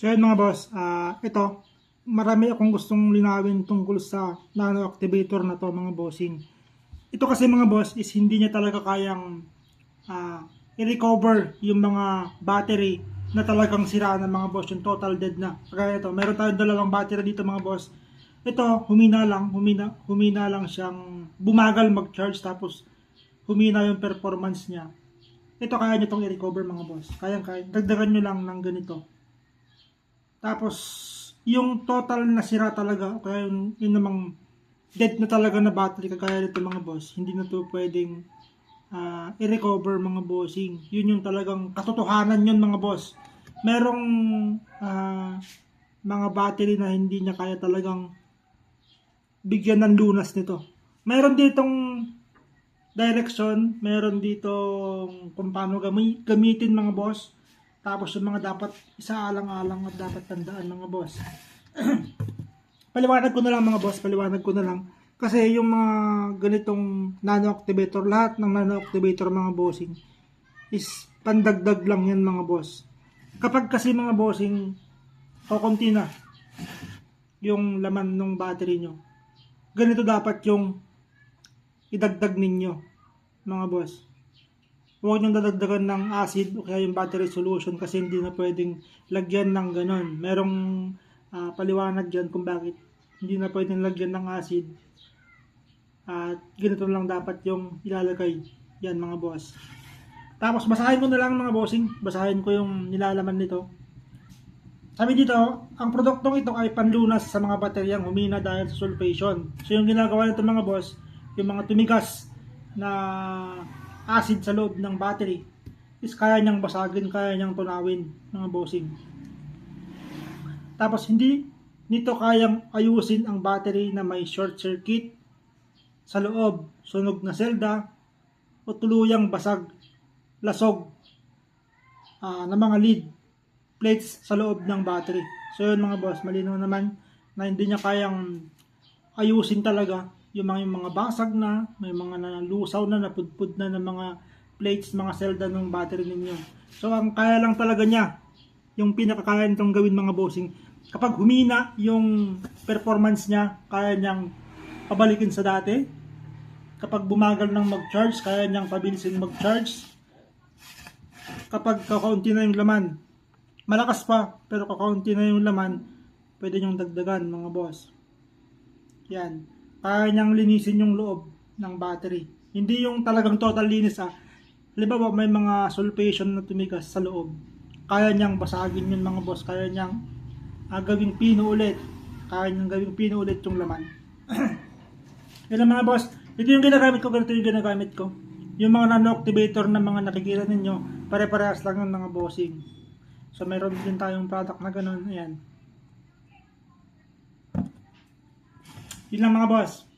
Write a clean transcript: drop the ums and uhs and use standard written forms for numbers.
So yun mga boss, ito, marami akong gustong linawin tungkol sa nano activator na to mga bossing. Ito kasi mga boss is hindi niya talaga kayang i-recover yung mga battery na talagang sira ng mga boss, yung total dead na. Kaya ito, meron tayong dalawang battery dito mga boss. Ito, humina lang siyang bumagal mag-charge tapos humina yung performance niya. Ito kaya nyo itong i-recover mga boss. Kaya, dagdagan nyo lang ng ganito. Tapos, yung total na sira talaga, kaya yun namang dead na talaga na battery, kagaya nito mga boss, hindi na to pwedeng i-recover mga bossing. Yun yung talagang katotohanan yun mga boss. Merong mga battery na hindi niya kaya talagang bigyan ng lunas nito. Meron ditong direction, meron ditong kung paano gamitin mga boss. Tapos yung mga dapat isaalang-alang at dapat tandaan mga boss. Paliwanag ko na lang mga boss, paliwanag ko na lang. Kasi yung mga ganitong nano activator, lahat ng nano activator mga bossing is pandagdag lang yan mga boss. Kapag kasi mga bossing, kukunti na yung laman ng battery nyo, ganito dapat yung idagdag ninyo mga boss. Huwag nyo dadagdagan ng acid o kaya yung battery solution kasi hindi na pwedeng lagyan ng ganon. Merong paliwanag dyan kung bakit hindi na pwedeng lagyan ng acid. At ganito lang dapat yung ilalagay yan mga boss. Tapos basahin ko na lang mga bossing. Basahin ko yung nilalaman nito. Sabi dito, ang produktong ito ay panlunas sa mga bateryang humina dahil sa sulfation. So yung ginagawa nito mga boss, yung mga tumigas na acid sa loob ng battery is kaya niyang basagin, kaya niyang tunawin mga bossing. Tapos hindi nito kayang ayusin ang battery na may short circuit sa loob, sunog na selda o tuluyang basag, lasog ng mga lead plates sa loob ng battery. So yun mga boss, malinaw naman na hindi niya kayang ayusin talaga yung mga basag na, may mga nalusaw na, napudpud na ng mga plates, mga selda ng battery ninyo. So ang kaya lang talaga niya, yung pinakakaya nitong gawin mga bossing, kapag humina yung performance niya, kaya niyang pabalikin sa dati. Kapag bumagal ng mag-charge, kaya niyang pabilisin mag-charge. Kapag kakaunti na yung laman, malakas pa, pero kakaunti na yung laman, pwede niyong dagdagan mga boss. Yan. Kaya niyang linisin yung loob ng battery. Hindi yung talagang total linis Halimbawa may mga sulfation na tumigas sa loob. Kaya niyang basagin yun mga boss. Kaya niyang gawing pino ulit. Kaya niyang gawing pino ulit yung laman. Yan mga boss. Ito yung ginagamit ko. Ganito yung ginagamit ko. Yung mga nano-activator na mga nakikita ninyo, pare-parehas lang ng mga bossing. So mayroon din tayong product na ganun. Ayan. Yun lang mga boss.